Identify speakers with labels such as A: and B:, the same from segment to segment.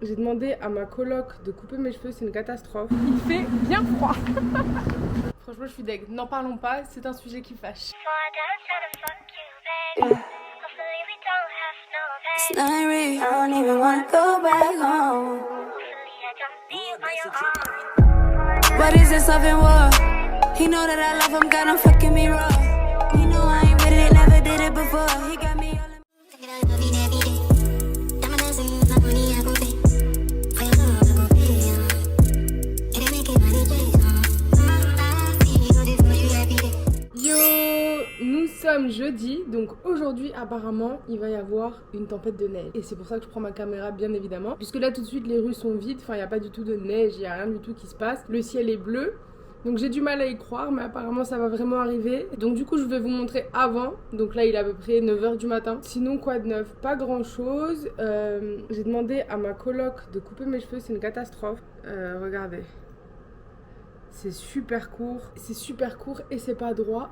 A: J'ai demandé à ma coloc de couper mes cheveux, c'est une catastrophe. Il fait bien froid. Franchement, je suis deg. N'en parlons pas, c'est un sujet qui fâche.
B: What is this love and war? He know that I love him, got him fucking me raw. He know I ain't with it, never did it before. He got me all
A: Yo, nous sommes jeudi, donc aujourd'hui apparemment il va y avoir une tempête de neige. Et c'est pour ça que je prends ma caméra bien évidemment. Puisque là tout de suite les rues sont vides, enfin il n'y a pas du tout de neige, il n'y a rien du tout qui se passe. Le ciel est bleu. Donc j'ai du mal à y croire, mais apparemment ça va vraiment arriver. Donc du coup je vais vous montrer avant. Donc là il est à peu près 9h du matin. Sinon quoi de neuf? Pas grand chose. J'ai demandé à ma coloc de couper mes cheveux, c'est une catastrophe. Regardez. C'est super court et c'est pas droit.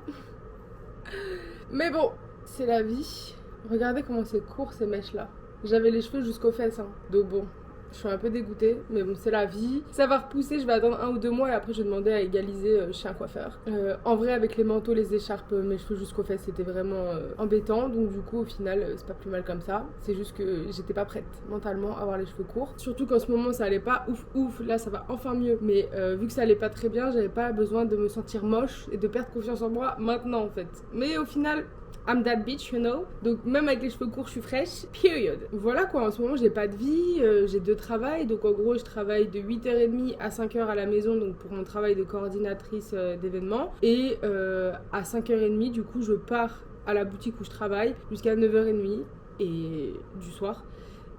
A: Mais bon, c'est la vie. Regardez comment c'est court ces mèches là. J'avais les cheveux jusqu'aux fesses hein. Donc bon, je suis un peu dégoûtée, mais bon c'est la vie. Ça va repousser, je vais attendre 1 ou 2 mois et après je vais demander à égaliser chez un coiffeur. En vrai avec les manteaux, les écharpes, mes cheveux jusqu'aux fesses c'était vraiment embêtant. Donc du coup au final c'est pas plus mal comme ça. C'est juste que j'étais pas prête mentalement à avoir les cheveux courts. Surtout qu'en ce moment ça allait pas ouf, là ça va enfin mieux. Mais vu que ça allait pas très bien, j'avais pas besoin de me sentir moche et de perdre confiance en moi maintenant en fait. Mais au final... I'm that bitch, you know. Donc même avec les cheveux courts, je suis fraîche. Period. Voilà quoi, en ce moment j'ai pas de vie, j'ai 2 travails. Donc en gros je travaille de 8h30 à 5h à la maison, donc pour mon travail de coordinatrice d'événements. Et à 5h30 du coup je pars à la boutique où je travaille jusqu'à 9h30 et du soir.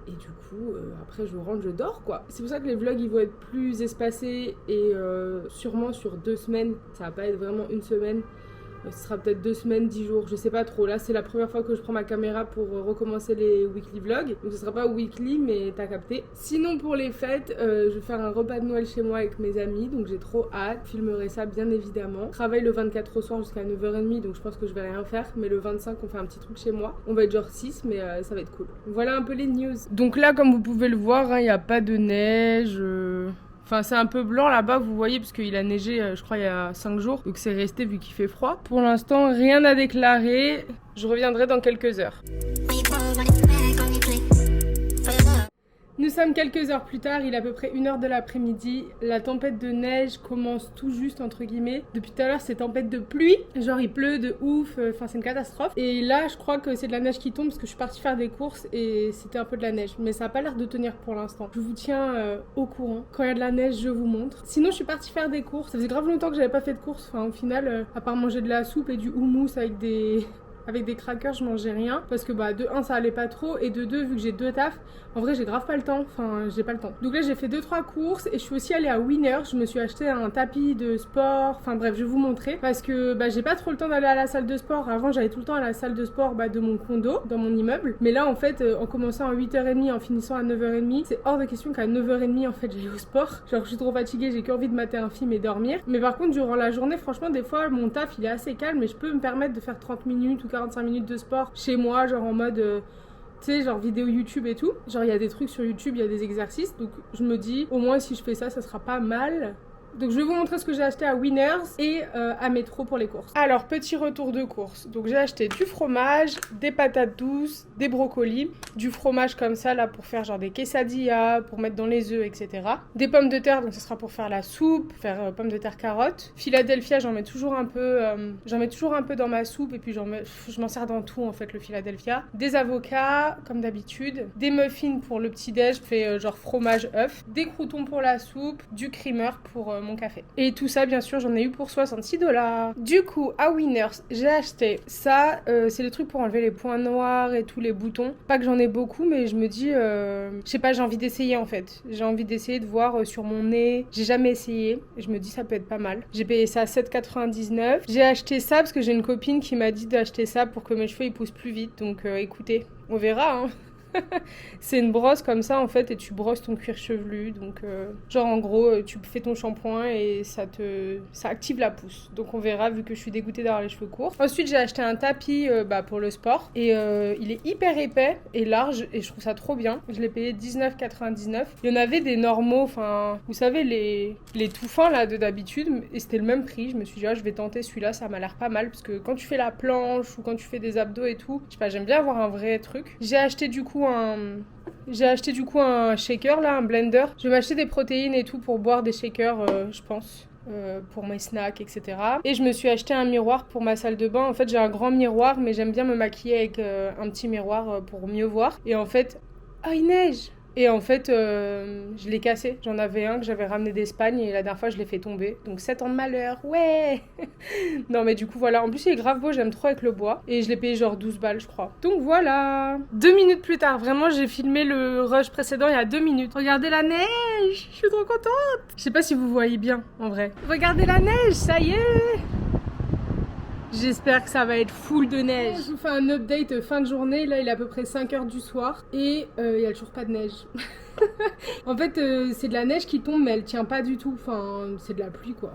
A: Et du coup, après je rentre, je dors quoi. C'est pour ça que les vlogs ils vont être plus espacés et sûrement sur 2 semaines. Ça va pas être vraiment une semaine. Ce sera peut-être 2 semaines, 10 jours, je sais pas trop. Là, c'est la première fois que je prends ma caméra pour recommencer les weekly vlogs. Donc, ce sera pas weekly, mais t'as capté. Sinon, pour les fêtes, je vais faire un repas de Noël chez moi avec mes amis. Donc, j'ai trop hâte. Je filmerai ça, bien évidemment. Je travaille le 24 au soir jusqu'à 9h30. Donc, je pense que je vais rien faire. Mais le 25, on fait un petit truc chez moi. On va être genre 6, mais ça va être cool. Voilà un peu les news. Donc là, comme vous pouvez le voir, il n'y a pas de neige. Enfin, c'est un peu blanc là-bas, vous voyez, parce qu'il a neigé, je crois, il y a 5 jours. Donc c'est resté vu qu'il fait froid. Pour l'instant, rien à déclarer. Je reviendrai dans quelques heures. Nous sommes quelques heures plus tard, il est à peu près 1h de l'après-midi. La tempête de neige commence tout juste, entre guillemets. Depuis tout à l'heure, c'est tempête de pluie. Genre, il pleut de ouf, enfin, c'est une catastrophe. Et là, je crois que c'est de la neige qui tombe parce que je suis partie faire des courses et c'était un peu de la neige. Mais ça n'a pas l'air de tenir pour l'instant. Je vous tiens au courant. Quand il y a de la neige, je vous montre. Sinon, je suis partie faire des courses. Ça faisait grave longtemps que j'avais pas fait de courses. Enfin, au final, à part manger de la soupe et du houmous avec des crackers, je mangeais rien parce que bah de 1 ça allait pas trop et de 2 vu que j'ai 2 tafs, en vrai j'ai grave pas le temps, enfin j'ai pas le temps. Donc là j'ai fait 2-3 courses et je suis aussi allée à Winners, je me suis acheté un tapis de sport, enfin bref je vais vous montrer parce que bah j'ai pas trop le temps d'aller à la salle de sport. Avant j'allais tout le temps à la salle de sport de mon condo, dans mon immeuble, mais là en fait en commençant à 8h30, en finissant à 9h30, c'est hors de question qu'à 9h30 en fait j'aille au sport. Genre je suis trop fatiguée, j'ai qu'envie de mater un film et dormir. Mais par contre durant la journée franchement des fois mon taf il est assez calme et je peux me permettre de faire 30 minutes ou 45 minutes de sport chez moi, genre en mode tu sais, genre vidéo YouTube et tout. Genre il y a des trucs sur YouTube, il y a des exercices, donc je me dis au moins si je fais ça, ça sera pas mal. Donc je vais vous montrer ce que j'ai acheté à Winners et à Métro pour les courses. Alors petit retour de course. Donc j'ai acheté du fromage, des patates douces, des brocolis, du fromage comme ça là pour faire genre des quesadillas, pour mettre dans les œufs, etc. Des pommes de terre, donc ça sera pour faire la soupe, faire pommes de terre carottes. Philadelphia, j'en mets toujours un peu dans ma soupe et puis je m'en sers dans tout en fait le Philadelphia. Des avocats comme d'habitude, des muffins pour le petit déj, je fais genre fromage œuf, des croûtons pour la soupe, du creamer pour mon café. Et tout ça, bien sûr, j'en ai eu pour 66$. Du coup, à Winners, j'ai acheté ça. C'est le truc pour enlever les points noirs et tous les boutons. Pas que j'en ai beaucoup, mais je me dis, je sais pas, j'ai envie d'essayer en fait. J'ai envie d'essayer de voir sur mon nez. J'ai jamais essayé. Et je me dis, ça peut être pas mal. J'ai payé ça à 7,99. J'ai acheté ça parce que j'ai une copine qui m'a dit d'acheter ça pour que mes cheveux ils poussent plus vite. Donc écoutez, on verra, hein. C'est une brosse comme ça en fait et tu brosses ton cuir chevelu. Donc genre en gros tu fais ton shampoing et ça active la pousse. Donc on verra vu que je suis dégoûtée d'avoir les cheveux courts. Ensuite j'ai acheté un tapis pour le sport et il est hyper épais et large et je trouve ça trop bien. Je l'ai payé 19,99. Il y en avait des normaux, enfin vous savez les tout fins là de d'habitude et c'était le même prix. Je me suis dit je vais tenter celui-là, ça m'a l'air pas mal parce que quand tu fais la planche ou quand tu fais des abdos et tout, je sais pas, j'aime bien avoir un vrai truc. J'ai acheté du coup un shaker là, un blender. Je vais m'acheter des protéines et tout pour boire des shakers, je pense. Pour mes snacks, etc. Et je me suis acheté un miroir pour ma salle de bain. En fait, j'ai un grand miroir, mais j'aime bien me maquiller avec un petit miroir pour mieux voir. Et en fait, il neige! Et en fait, je l'ai cassé. J'en avais un que j'avais ramené d'Espagne et la dernière fois, je l'ai fait tomber. Donc 7 ans de malheur, ouais. Non, mais du coup, voilà. En plus, il est grave beau, j'aime trop avec le bois. Et je l'ai payé genre 12 balles, je crois. Donc voilà. 2 minutes plus tard, vraiment, j'ai filmé le rush précédent il y a 2 minutes. Regardez la neige, je suis trop contente. Je sais pas si vous voyez bien, en vrai. Regardez la neige, ça y est. J'espère que ça va être full de neige. Je vous fais un update fin de journée. Là, il est à peu près 5h du soir. Et il y a toujours pas de neige. En fait, c'est de la neige qui tombe, mais elle tient pas du tout. Enfin, c'est de la pluie, quoi.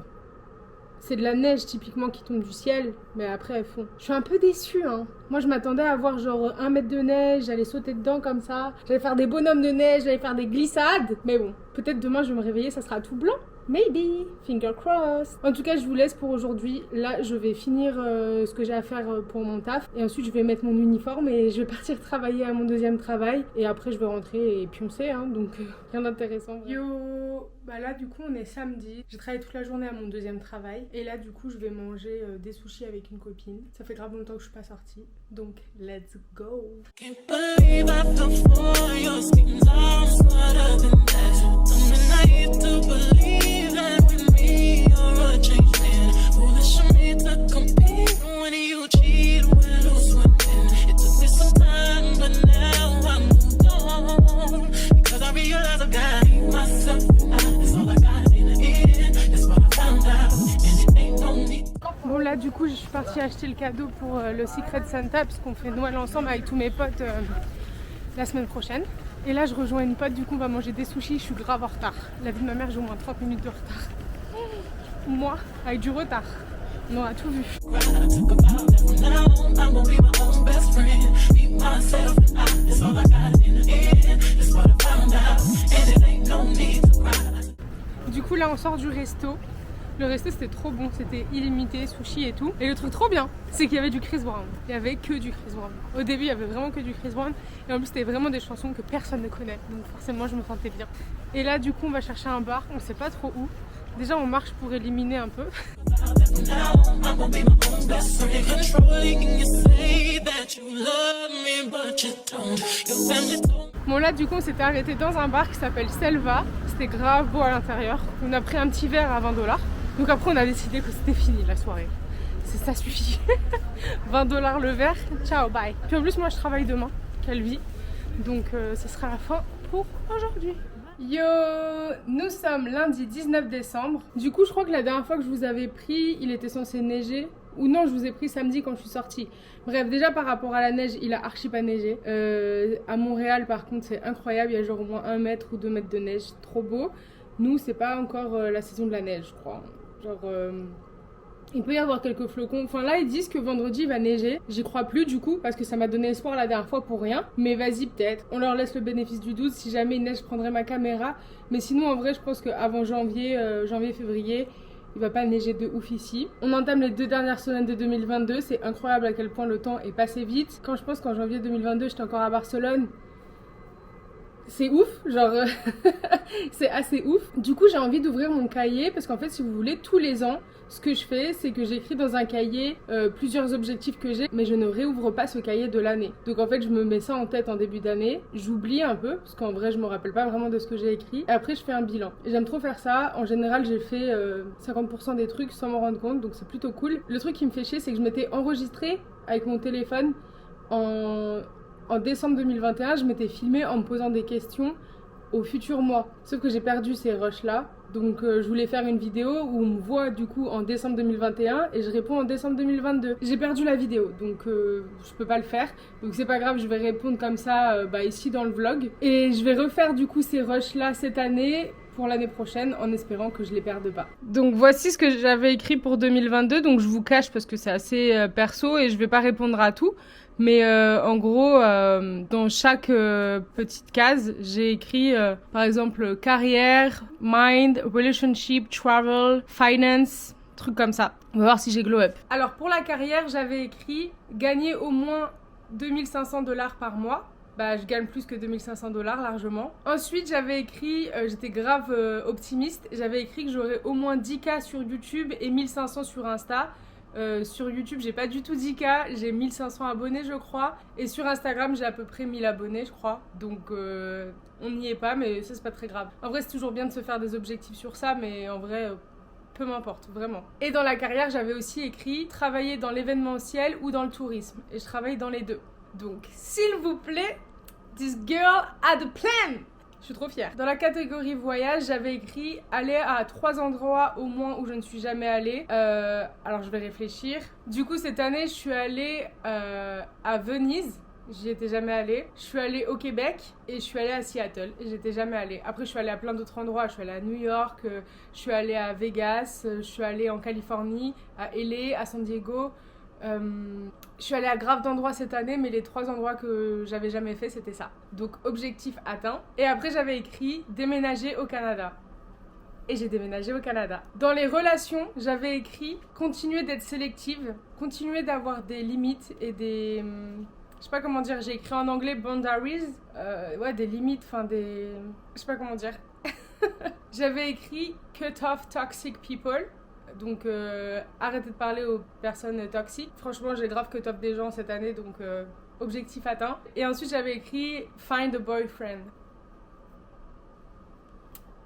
A: C'est de la neige, typiquement, qui tombe du ciel. Mais après, elle fond. Je suis un peu déçue, hein. Moi, je m'attendais à avoir genre 1 mètre de neige. J'allais sauter dedans comme ça. J'allais faire des bonhommes de neige. J'allais faire des glissades. Mais bon, peut-être demain, je vais me réveiller, ça sera tout blanc. Maybe, finger crossed. En tout cas, je vous laisse pour aujourd'hui. Là, je vais finir ce que j'ai à faire pour mon taf. Et ensuite, je vais mettre mon uniforme et je vais partir travailler à mon deuxième travail. Et après, je vais rentrer et pioncer, hein. Donc, rien d'intéressant. Yo, bah là, du coup, on est samedi. J'ai travaillé toute la journée à mon deuxième travail. Et là, du coup, je vais manger des sushis avec une copine. Ça fait grave longtemps que je suis pas sortie. Donc, let's go. Can't believe I fell for your schemes. I'm smarter than that. Don't mean I used to believe that with me you're a changed man. Foolish of me to compete when you cheat, we're lose winning. It took me some time, but now I'm moved on. Because I realize I've got myself. That's all I got in the end. That's what I found out. And it ain't no need. Bon là du coup je suis partie acheter le cadeau pour le Secret Santa parce qu'on fait Noël ensemble avec tous mes potes la semaine prochaine. Et là je rejoins une pote, du coup on va manger des sushis, je suis grave en retard. La vie de ma mère, j'ai au moins 30 minutes de retard. Moi, avec du retard. On a tout vu. Du coup là on sort du resto. Le resto c'était trop bon, c'était illimité, sushi et tout. Et le truc trop bien, c'est qu'il y avait du Chris Brown. Il y avait que du Chris Brown. Au début il y avait vraiment que du Chris Brown. Et en plus c'était vraiment des chansons que personne ne connaît. Donc forcément je me sentais bien. Et là du coup on va chercher un bar, on sait pas trop où. Déjà on marche pour éliminer un peu. Bon là du coup on s'était arrêté dans un bar qui s'appelle Selva. C'était grave beau à l'intérieur. On a pris un petit verre à 20$. Donc après on a décidé que c'était fini la soirée. Ça suffit. 20$ le verre, ciao, bye. Puis en plus moi je travaille demain, quelle vie. Donc ce sera la fin pour aujourd'hui. Yo, nous sommes lundi 19 décembre. Du coup je crois que la dernière fois que je vous avais pris, il était censé neiger. Ou non, je vous ai pris samedi quand je suis sortie. Bref, déjà par rapport à la neige, il a archi pas neigé. À Montréal par contre c'est incroyable, il y a genre au moins 1 mètre ou 2 mètres de neige, trop beau. Nous c'est pas encore la saison de la neige je crois. Genre il peut y avoir quelques flocons. Enfin là ils disent que vendredi il va neiger. J'y crois plus du coup parce que ça m'a donné espoir la dernière fois pour rien. Mais vas-y peut-être. On leur laisse le bénéfice du doute. Si jamais il neige je prendrai ma caméra. Mais sinon en vrai je pense qu'avant janvier, février, il va pas neiger de ouf ici. On entame les 2 dernières semaines de 2022. C'est incroyable à quel point le temps est passé vite. Quand je pense qu'en janvier 2022 j'étais encore à Barcelone. C'est ouf, genre c'est assez ouf. Du coup j'ai envie d'ouvrir mon cahier parce qu'en fait si vous voulez tous les ans ce que je fais c'est que j'écris dans un cahier plusieurs objectifs que j'ai mais je ne réouvre pas ce cahier de l'année. Donc en fait je me mets ça en tête en début d'année, j'oublie un peu parce qu'en vrai je me rappelle pas vraiment de ce que j'ai écrit et après je fais un bilan. Et j'aime trop faire ça, en général j'ai fait 50% des trucs sans m'en rendre compte donc c'est plutôt cool. Le truc qui me fait chier c'est que je m'étais enregistrée avec mon téléphone en décembre 2021, je m'étais filmée en me posant des questions au futur moi. Sauf que j'ai perdu ces rushs là. Donc je voulais faire une vidéo où on me voit du coup en décembre 2021 et je réponds en décembre 2022. J'ai perdu la vidéo donc je peux pas le faire. Donc c'est pas grave, je vais répondre comme ça ici dans le vlog. Et je vais refaire du coup ces rushs là cette année pour l'année prochaine en espérant que je les perde pas. Donc voici ce que j'avais écrit pour 2022. Donc je vous cache parce que c'est assez perso et je vais pas répondre à tout. Mais en gros, dans chaque petite case, j'ai écrit par exemple carrière, mind, relationship, travel, finance, trucs comme ça. On va voir si j'ai glow up. Alors pour la carrière, j'avais écrit gagner au moins 2500$ par mois. Bah, je gagne plus que 2500$ largement. Ensuite, j'avais écrit, j'étais grave optimiste, j'avais écrit que j'aurais au moins 10K sur YouTube et 1500 sur Insta. Sur YouTube, j'ai pas du tout 10K, j'ai 1500 abonnés, je crois. Et sur Instagram, j'ai à peu près 1000 abonnés, je crois. Donc, on n'y est pas, mais ça, c'est pas très grave. En vrai, c'est toujours bien de se faire des objectifs sur ça, mais en vrai, peu m'importe, vraiment. Et dans la carrière, j'avais aussi écrit travailler dans l'événementiel ou dans le tourisme. Et je travaille dans les deux. Donc, s'il vous plaît, this girl had a plan! Je suis trop fière. Dans la catégorie voyage, j'avais écrit aller à 3 endroits au moins où je ne suis jamais allée. Alors je vais réfléchir. Du coup, cette année, je suis allée à Venise. J'y étais jamais allée. Je suis allée au Québec et je suis allée à Seattle. Et j'étais jamais allée. Après, je suis allée à plein d'autres endroits. Je suis allée à New York, je suis allée à Vegas, je suis allée en Californie, à LA, à San Diego. Je suis allée à grave d'endroits cette année, mais les 3 endroits que j'avais jamais fait, c'était ça. Donc objectif atteint. Et après j'avais écrit déménager au Canada. Et j'ai déménagé au Canada. Dans les relations, j'avais écrit continuer d'être sélective, continuer d'avoir des limites et des... je sais pas comment dire, j'ai écrit en anglais boundaries. Ouais, des limites, enfin des... je sais pas comment dire. J'avais écrit cut off toxic people. Donc arrêtez de parler aux personnes toxiques. Franchement, j'ai grave cut off des gens cette année, donc objectif atteint. Et ensuite, j'avais écrit find a boyfriend.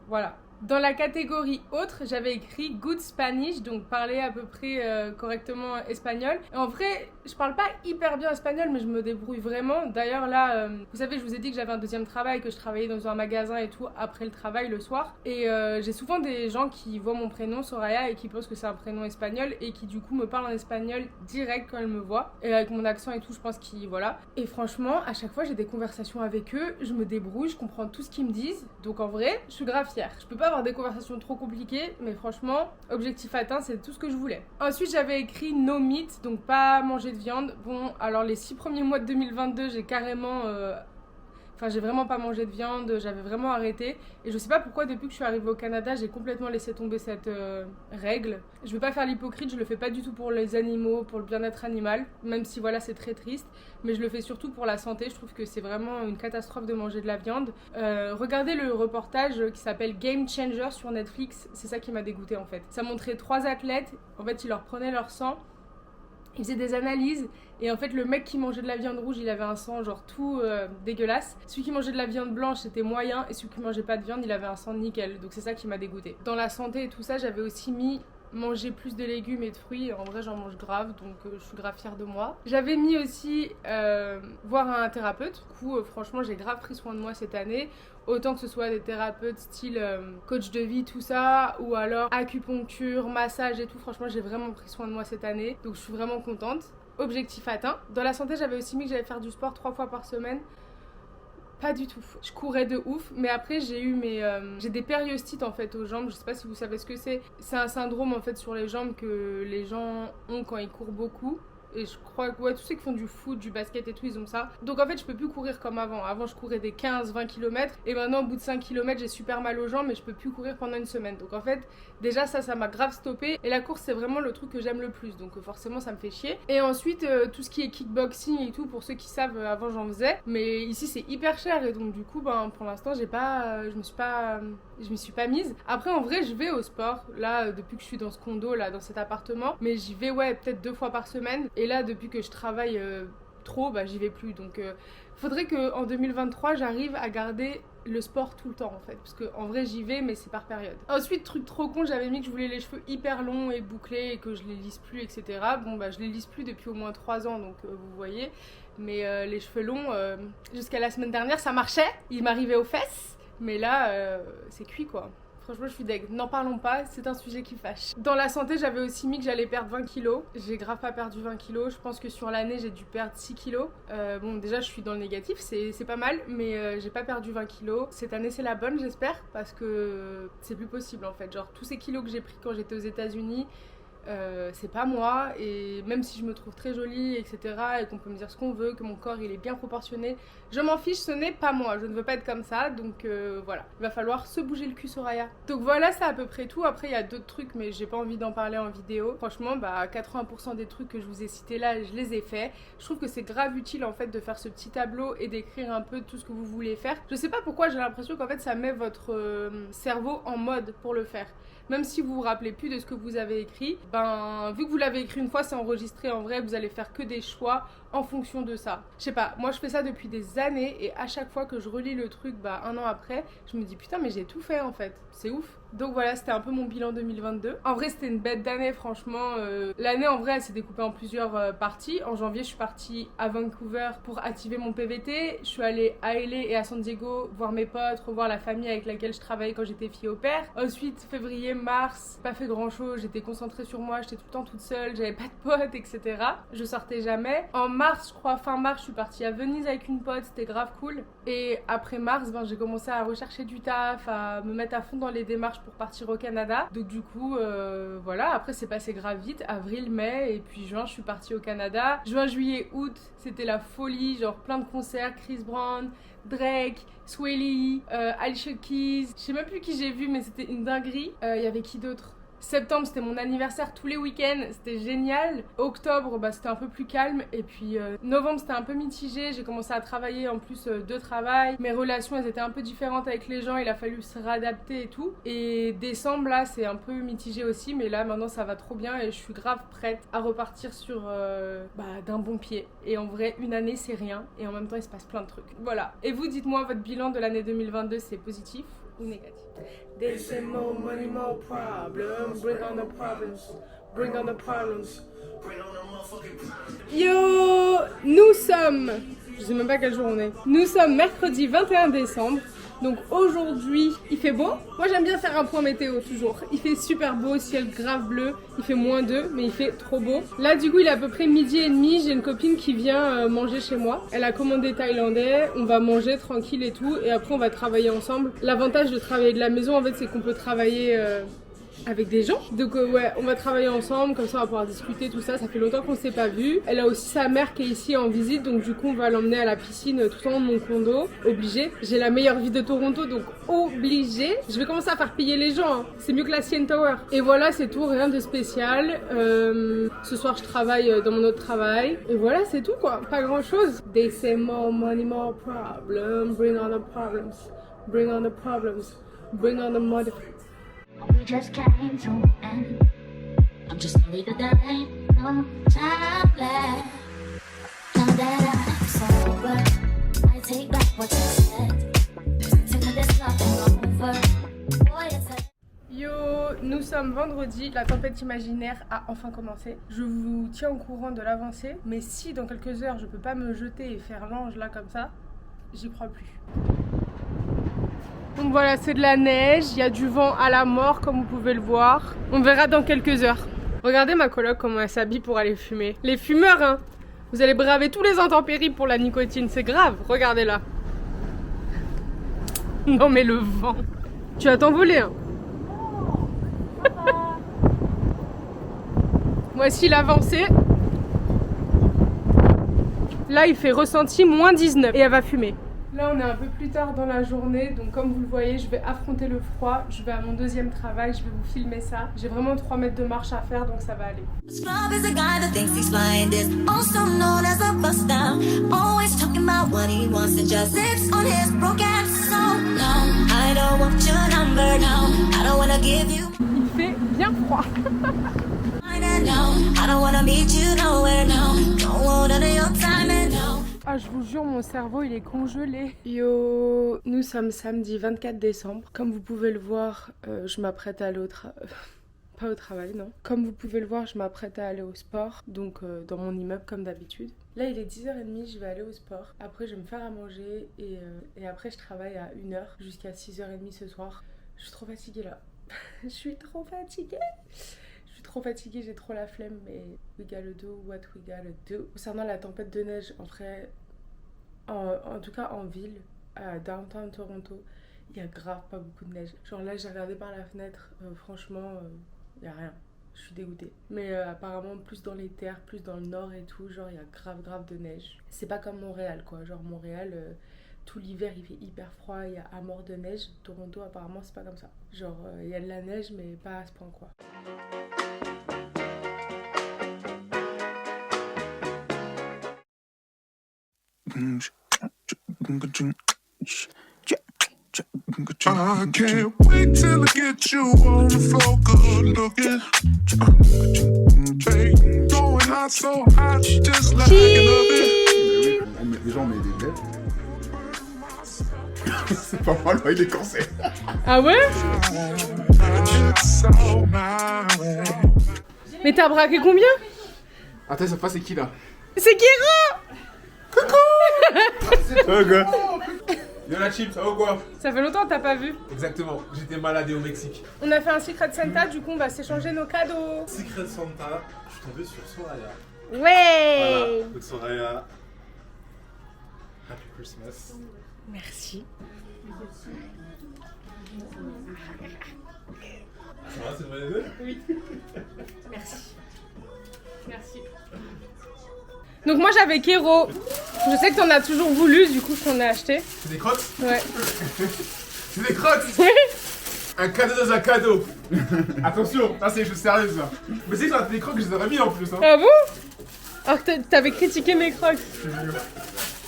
A: Voilà. Dans la catégorie autre, j'avais écrit good Spanish, donc parler à peu près correctement espagnol. Et en vrai, je parle pas hyper bien espagnol, mais je me débrouille vraiment. D'ailleurs là, vous savez, je vous ai dit que j'avais un deuxième travail, que je travaillais dans un magasin et tout après le travail le soir. Et j'ai souvent des gens qui voient mon prénom Soraya et qui pensent que c'est un prénom espagnol et qui du coup me parlent en espagnol direct quand ils me voient. Et avec mon accent et tout, je pense qu'ils... voilà. Et franchement, à chaque fois, j'ai des conversations avec eux, je me débrouille, je comprends tout ce qu'ils me disent. Donc en vrai, je suis grave fière. Je peux pas avoir des conversations trop compliquées, mais franchement, objectif atteint, c'est tout ce que je voulais. Ensuite, j'avais écrit no meat, donc pas manger de viande. Bon, alors les 6 premiers mois de 2022, j'ai carrément... j'ai vraiment pas mangé de viande, j'avais vraiment arrêté. Et je sais pas pourquoi, depuis que je suis arrivée au Canada, j'ai complètement laissé tomber cette règle. Je veux pas faire l'hypocrite, je le fais pas du tout pour les animaux, pour le bien-être animal, même si voilà, c'est très triste. Mais je le fais surtout pour la santé, je trouve que c'est vraiment une catastrophe de manger de la viande. Regardez le reportage qui s'appelle Game Changer sur Netflix, c'est ça qui m'a dégoûtée en fait. Ça montrait 3 athlètes, en fait ils leur prenaient leur sang, ils faisaient des analyses et en fait le mec qui mangeait de la viande rouge il avait un sang genre tout dégueulasse. Celui qui mangeait de la viande blanche c'était moyen et celui qui mangeait pas de viande il avait un sang nickel. Donc c'est ça qui m'a dégoûtée. Dans la santé et tout ça j'avais aussi mis manger plus de légumes et de fruits. En vrai j'en mange grave donc je suis grave fière de moi. J'avais mis aussi voir un thérapeute. Du coup franchement j'ai grave pris soin de moi cette année. Autant que ce soit des thérapeutes style coach de vie, tout ça, ou alors acupuncture, massage et tout. Franchement, j'ai vraiment pris soin de moi cette année, donc je suis vraiment contente. Objectif atteint. Dans la santé, j'avais aussi mis que j'allais faire du sport 3 fois par semaine. Pas du tout. Je courais de ouf, mais après j'ai eu j'ai des périostites en fait aux jambes. Je sais pas si vous savez ce que c'est. C'est un syndrome en fait sur les jambes que les gens ont quand ils courent beaucoup. Et je crois que tous ceux qui font du foot, du basket et tout, ils ont ça. Donc en fait, je peux plus courir comme avant. Avant, je courais des 15-20 km. Et maintenant, au bout de 5 km, j'ai super mal aux jambes, mais je peux plus courir pendant une semaine. Donc en fait, déjà, ça m'a grave stoppé. Et la course, c'est vraiment le truc que j'aime le plus. Donc forcément, ça me fait chier. Et ensuite, tout ce qui est kickboxing et tout, pour ceux qui savent, avant, j'en faisais. Mais ici, c'est hyper cher. Et donc du coup, pour l'instant, je m'y suis pas mise. Après, en vrai, je vais au sport. Là, depuis que je suis dans ce condo, là, dans cet appartement. Mais j'y vais, peut-être 2 fois par semaine. Et là, depuis que je travaille trop, j'y vais plus. Donc, faudrait qu'en 2023, j'arrive à garder le sport tout le temps, en fait. Parce qu'en vrai, j'y vais, mais c'est par période. Ensuite, truc trop con, j'avais mis que je voulais les cheveux hyper longs et bouclés et que je les lisse plus, etc. Bon, je les lisse plus depuis au moins 3 ans, donc vous voyez. Mais les cheveux longs, jusqu'à la semaine dernière, ça marchait. Ils m'arrivaient aux fesses. Mais là, c'est cuit quoi. Franchement, je suis deg. N'en parlons pas, c'est un sujet qui fâche. Dans la santé, j'avais aussi mis que j'allais perdre 20 kilos. J'ai grave pas perdu 20 kilos. Je pense que sur l'année, j'ai dû perdre 6 kilos. Bon, déjà, je suis dans le négatif, c'est pas mal, mais j'ai pas perdu 20 kilos. Cette année, c'est la bonne, j'espère, parce que c'est plus possible en fait. Genre, tous ces kilos que j'ai pris quand j'étais aux États-Unis, c'est pas moi, et même si je me trouve très jolie, etc., et qu'on peut me dire ce qu'on veut, que mon corps il est bien proportionné, je m'en fiche, ce n'est pas moi, je ne veux pas être comme ça, donc voilà, il va falloir se bouger le cul, Soraya. Donc voilà, c'est à peu près tout. Après il y a d'autres trucs, mais j'ai pas envie d'en parler en vidéo. Franchement, 80% des trucs que je vous ai cités là, je les ai faits. Je trouve que c'est grave utile en fait de faire ce petit tableau et d'écrire un peu tout ce que vous voulez faire. Je sais pas pourquoi, j'ai l'impression qu'en fait ça met votre cerveau en mode pour le faire. Même si vous vous rappelez plus de ce que vous avez écrit, vu que vous l'avez écrit une fois, c'est enregistré en vrai, vous allez faire que des choix en fonction de ça. Je sais pas, moi je fais ça depuis des années et à chaque fois que je relis le truc, un an après, je me dis putain mais j'ai tout fait en fait, c'est ouf. Donc voilà, c'était un peu mon bilan 2022. En vrai, c'était une bête d'année, franchement. L'année, en vrai, elle s'est découpée en plusieurs parties. En janvier, je suis partie à Vancouver pour activer mon PVT. Je suis allée à LA et à San Diego voir mes potes, revoir la famille avec laquelle je travaillais quand j'étais fille au père. Ensuite, février, mars, pas fait grand chose. J'étais concentrée sur moi, j'étais tout le temps toute seule, j'avais pas de potes, etc. Je sortais jamais. En mars, je crois, fin mars, je suis partie à Venise avec une pote, c'était grave cool. Et après mars, j'ai commencé à rechercher du taf, à me mettre à fond dans les démarches pour partir au Canada. Donc du coup, voilà, après c'est passé grave vite, avril, mai, et puis juin, je suis partie au Canada. Juin, juillet, août, c'était la folie, genre plein de concerts, Chris Brown, Drake, Swae Lee, Alicia Keys, je sais même plus qui j'ai vu, mais c'était une dinguerie. Il y avait qui d'autre ? Septembre, c'était mon anniversaire tous les week-ends, c'était génial. Octobre, c'était un peu plus calme. Et puis novembre, c'était un peu mitigé. J'ai commencé à travailler en plus de travail. Mes relations, elles étaient un peu différentes avec les gens. Il a fallu se réadapter et tout. Et décembre, là, c'est un peu mitigé aussi. Mais là, maintenant, ça va trop bien et je suis grave prête à repartir sur d'un bon pied. Et en vrai, une année, c'est rien. Et en même temps, il se passe plein de trucs. Voilà. Et vous, dites-moi, votre bilan de l'année 2022, c'est positif ou négatif? They say more money, more problems. Bring on the problems. Bring on the problems. Yo, nous sommes... Je sais même pas quel jour on est. Nous sommes mercredi 21 décembre. Donc aujourd'hui, il fait beau. Moi j'aime bien faire un point météo toujours. Il fait super beau, ciel grave bleu. Il fait -2, mais il fait trop beau. Là du coup il est à peu près 12h30. J'ai une copine qui vient manger chez moi. Elle a commandé thaïlandais. On va manger tranquille et tout. Et après on va travailler ensemble. L'avantage de travailler de la maison en fait c'est qu'on peut travailler... avec des gens. Donc ouais, on va travailler ensemble, comme ça on va pouvoir discuter, tout ça. Ça fait longtemps qu'on s'est pas vu. Elle a aussi sa mère qui est ici en visite, donc du coup on va l'emmener à la piscine tout en haut de mon condo. Obligé. J'ai la meilleure vie de Toronto, donc obligé. Je vais commencer à faire payer les gens, hein. C'est mieux que la CN Tower. Et voilà, c'est tout, rien de spécial. Ce soir je travaille dans mon autre travail. Et voilà, c'est tout quoi, pas grand chose. They say more money, more problems. Bring on the problems. Bring on the problems. Bring on the mother...
C: We just came to an end. I'm just sorry that there ain't no time left. Now that I'm sober, I take back what you said. Till this nothing over. Boy, it's a...
A: Yo, nous sommes vendredi, la tempête imaginaire a enfin commencé. Je vous tiens au courant de l'avancée, mais si dans quelques heures je peux pas me jeter et faire l'ange là comme ça, j'y crois plus. Donc voilà, c'est de la neige, il y a du vent à la mort comme vous pouvez le voir. On verra dans quelques heures. Regardez ma coloc comment elle s'habille pour aller fumer. Les fumeurs, hein, vous allez braver tous les intempéries pour la nicotine, c'est grave, regardez là. Non mais le vent. Tu vas t'envoler, hein. Voici l'avancée. Là il fait ressenti -19 et elle va fumer. Là on est un peu plus tard dans la journée, donc comme vous le voyez je vais affronter le froid, je vais à mon deuxième travail, je vais vous filmer ça. J'ai vraiment 3 mètres de marche à faire donc ça va aller.
B: Scrub is a guy that thinks he's flying this, also known as a bust down. Always talking about what he wants and just sits on his broke ass. So no, I don't want your number, no, I don't wanna give you.
A: Il fait bien froid.
B: No, I don't wanna meet you nowhere, no, don't want none of your time and no.
A: Ah, je vous jure, mon cerveau il est congelé. Yo, nous sommes samedi 24 décembre. Comme vous pouvez le voir, je m'apprête à l'autre. Pas au travail, non. Comme vous pouvez le voir, je m'apprête à aller au sport, donc dans mon immeuble comme d'habitude. Là, il est 10h30, je vais aller au sport. Après, je vais me faire à manger et après, je travaille à 1h jusqu'à 6h30 ce soir. Je suis trop fatiguée là. Je suis trop fatiguée. Je suis trop fatiguée, j'ai trop la flemme, mais we gotta do what we gotta do. Concernant la tempête de neige, en vrai, en tout cas en ville, à downtown Toronto, il y a grave pas beaucoup de neige. Genre là, j'ai regardé par la fenêtre, franchement, il y a rien. Je suis dégoûtée. Mais apparemment, plus dans les terres, plus dans le nord et tout, genre il y a grave de neige. C'est pas comme Montréal, quoi. Genre Montréal, tout l'hiver, il fait hyper froid, il y a à mort de neige. Toronto, apparemment, c'est pas comme ça. Genre, il y a de la neige, mais pas à ce point, quoi.
D: I can't wait till I get you on the floor, good looking. Going hot, so hot, just like an oven.
E: Déjà on met des lèvres. C'est pas mal, il est cancé.
A: Ah ouais?
D: It's all my way.
A: Mais t'as braqué combien?
E: Attends, ça passe, c'est qui là?
A: C'est Kiro!
E: Oh gars.
F: Yo la chip, ça va ou quoi?
A: Ça fait longtemps que t'as pas vu.
F: Exactement, j'étais malade au Mexique.
A: On a fait un Secret Santa, du coup on va s'échanger nos cadeaux.
F: Secret Santa, je suis tombé sur Soraya.
A: Ouais!
F: Voilà, donc Soraya. Happy Christmas.
A: Merci.
F: Ça va, c'est une bonne idée?
A: Oui. Merci. Merci. Donc moi j'avais Kero. Je sais que t'en as toujours voulu, du coup je t'en ai acheté.
F: C'est des crocs?
A: Ouais.
F: C'est des crocs? Un cadeau dans un cadeau. Attention, ça c'est des choses sérieuses là. Mais c'est que ça, des crocs, je les aurais mis en plus. Hein.
A: Ah bon? Alors que t'avais critiqué mes crocs.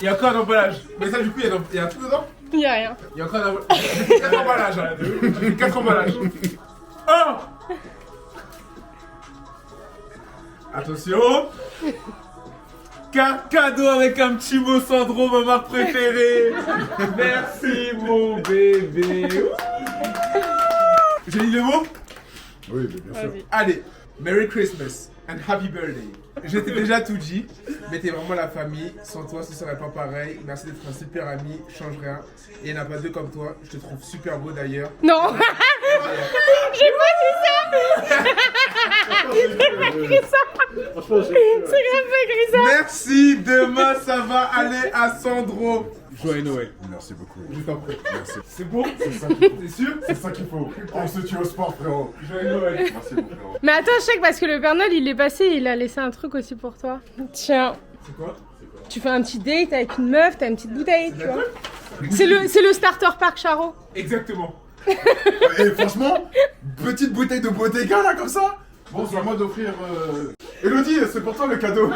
F: Il y a encore un emballage. Mais ça, du coup, il y a tout dedans?
A: Il y a rien.
F: Il y a encore un emballage. J'ai fait 4 emballages. Hein. J'ai fait 4 emballages. Oh! Attention! Cadeau avec un petit mot Sandro, ma marque préférée. Merci mon bébé. J'ai dit le mot?
E: Oui, bien sûr.
A: Vas-y.
F: Allez, Merry Christmas and Happy Birthday. J'étais déjà tout dit, mais t'es vraiment la famille. Sans toi, ce serait pas pareil. Merci d'être un super ami, change rien. Et il n'y en a pas deux comme toi. Je te trouve super beau d'ailleurs.
A: Non. J'ai pas dit ça. J'ai pas écrit ça. C'est grave pas écrit ça.
F: Merci, demain ça va aller à Sandro. Joyeux Noël.
E: Merci beaucoup.
F: Je t'en prie.
E: Merci.
F: C'est bon?
E: C'est ça qu'il faut.
F: T'es sûr?
E: C'est ça qu'il faut. On se tue au sport, frérot.
F: Joyeux Noël.
E: Merci beaucoup, frérot.
A: Mais attends, je sais que parce que le Père Noël il est passé, il a laissé un truc aussi pour toi. Tiens,
F: C'est quoi?
A: tu fais un petit date avec une meuf, t'as une petite bouteille, tu vois. C'est le starter pack Charo.
F: Exactement.
E: Et franchement, petite bouteille de Bottega là, comme ça. Bon, c'est à moi d'offrir. Elodie, c'est pour toi le cadeau.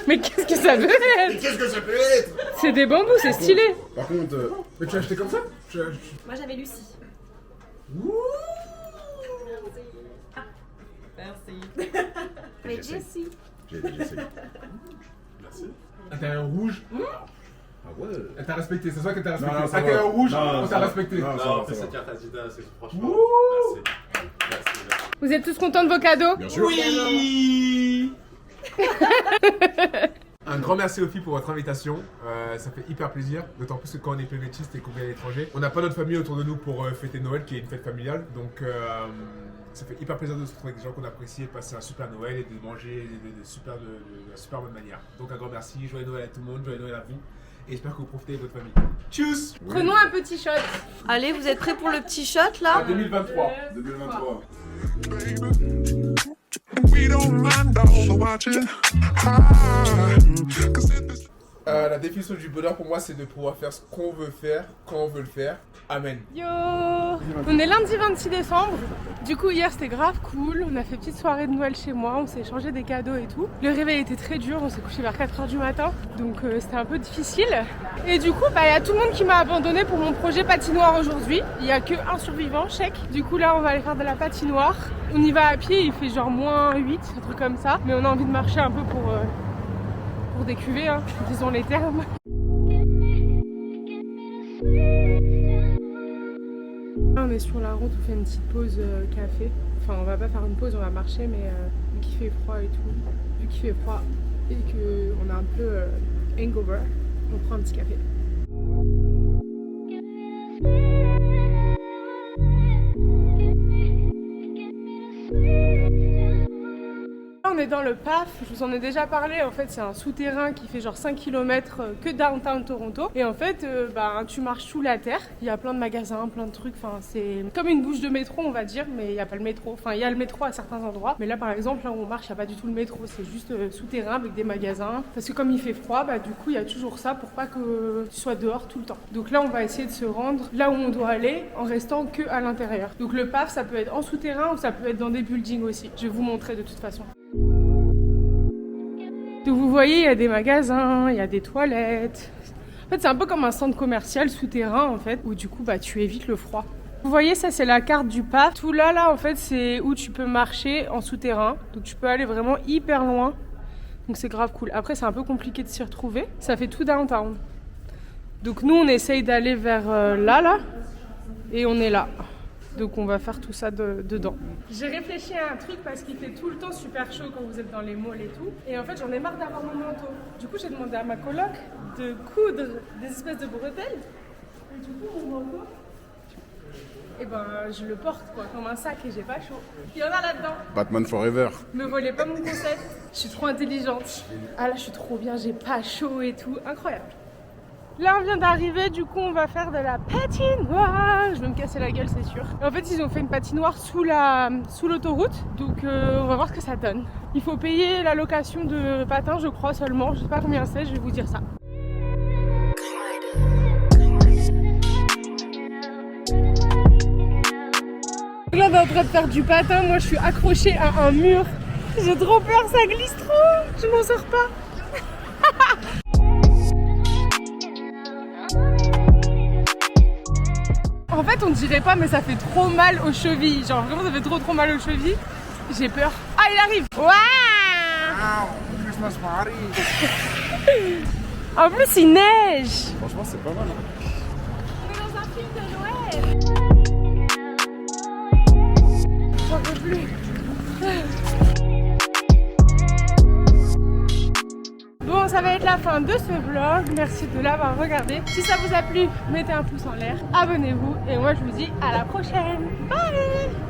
A: Mais qu'est-ce que ça veut être?
E: Qu'est-ce que ça peut être?
A: C'est des bambous, c'est stylé.
E: Par contre, mais tu as acheté comme ça?
G: Moi j'avais Lucie. Merci. Mais Jessie.
E: J'ai essayé.
F: Merci. Intérieur rouge.
E: Ah ouais.
F: Elle t'a respecté, c'est ça qu'elle t'a respecté.
E: Non, non, ça va.
F: Intérieur rouge,
E: Non,
F: on
E: ça
F: t'a
E: va.
F: respecté.
E: Non, ça
H: Non,
E: va, ça
H: cette
E: va.
H: carte Adidas, c'est franchement.
F: Wouh.
H: Merci.
A: Vous êtes tous contents de vos cadeaux?
E: Bien sûr.
F: Oui. Un grand merci aux filles pour votre invitation, ça fait hyper plaisir, d'autant plus que quand on est PVTiste et qu'on vient à l'étranger, on n'a pas notre famille autour de nous pour fêter Noël qui est une fête familiale, donc ça fait hyper plaisir de se retrouver avec des gens qu'on apprécie et de passer un super Noël et de manger de la super bonne manière. Donc un grand merci, joyeux Noël à tout le monde, joyeux Noël à vous et j'espère que vous profitez de votre famille. Tchuss.
A: Prenons un petit shot.
G: Allez, vous êtes prêts pour le petit shot
F: À
G: là?
F: 2023.
E: 2023.
D: We don't mind all the watching. Cause it's
F: La définition du bonheur pour moi c'est de pouvoir faire ce qu'on veut faire, quand on veut le faire. Amen.
A: Yo! On est lundi 26 décembre. Du coup, hier c'était grave cool. On a fait petite soirée de Noël chez moi. On s'est échangé des cadeaux et tout. Le réveil était très dur. On s'est couché vers 4h du matin. Donc c'était un peu difficile. Et du coup, il y a tout le monde qui m'a abandonné pour mon projet patinoire aujourd'hui. Il n'y a qu'un survivant, chèque. Du coup, là, on va aller faire de la patinoire. On y va à pied. Il fait genre -8, un truc comme ça. Mais on a envie de marcher un peu pour décuver, hein, disons les termes. Là, on est sur la route, on fait une petite pause café. Enfin, on va pas faire une pause, on va marcher, mais vu qu'il fait froid et tout, vu qu'il fait froid et qu'on a un peu hangover, on prend un petit café. On est dans le PAF, je vous en ai déjà parlé, en fait c'est un souterrain qui fait genre 5 km que downtown Toronto et en fait tu marches sous la terre, il y a plein de magasins, plein de trucs, enfin c'est comme une bouche de métro on va dire, mais il n'y a pas le métro, enfin il y a le métro à certains endroits, mais là par exemple là où on marche il n'y a pas du tout le métro, c'est juste souterrain avec des magasins, parce que comme il fait froid, du coup il y a toujours ça pour pas que tu sois dehors tout le temps. Donc là on va essayer de se rendre là où on doit aller en restant que à l'intérieur. Donc le PAF ça peut être en souterrain ou ça peut être dans des buildings aussi, je vais vous montrer de toute façon. Donc vous voyez, il y a des magasins, il y a des toilettes. En fait, c'est un peu comme un centre commercial souterrain en fait, où du coup, tu évites le froid. Vous voyez, ça c'est la carte du PAF. Tout là, en fait, c'est où tu peux marcher en souterrain. Donc tu peux aller vraiment hyper loin. Donc c'est grave cool. Après, c'est un peu compliqué de s'y retrouver. Ça fait tout downtown. Donc nous, on essaye d'aller vers là. Et on est là. Donc on va faire tout ça dedans. J'ai réfléchi à un truc parce qu'il fait tout le temps super chaud quand vous êtes dans les malls et tout. Et en fait j'en ai marre d'avoir mon manteau. Du coup j'ai demandé à ma coloc de coudre des espèces de bretelles. Et du coup mon manteau, je le porte comme un sac et j'ai pas chaud. Il y en a là-dedans.
E: Batman Forever.
A: Me volez pas mon concept. Je suis trop intelligente. Ah là je suis trop bien, j'ai pas chaud et tout. Incroyable. Là on vient d'arriver, du coup on va faire de la patinoire. Je vais me casser la gueule c'est sûr. Et en fait ils ont fait une patinoire sous l'autoroute. Donc on va voir ce que ça donne. Il faut payer la location de patins je crois seulement. Je sais pas combien c'est, je vais vous dire ça. Là on est en train de faire du patin. Moi je suis accrochée à un mur. J'ai trop peur, ça glisse trop. Je m'en sors pas. En fait on dirait pas mais ça fait trop mal aux chevilles. Genre vraiment ça fait trop mal aux chevilles. J'ai peur. Ah il arrive. Waouh, Christmas party. En plus il neige.
E: Franchement c'est pas mal.
A: On est dans un film de Noël. J'en peux plus. Bon, ça va être la fin de ce vlog. Merci de l'avoir regardé. Si ça vous a plu, mettez un pouce en l'air, abonnez-vous et moi je vous dis à la prochaine. Bye.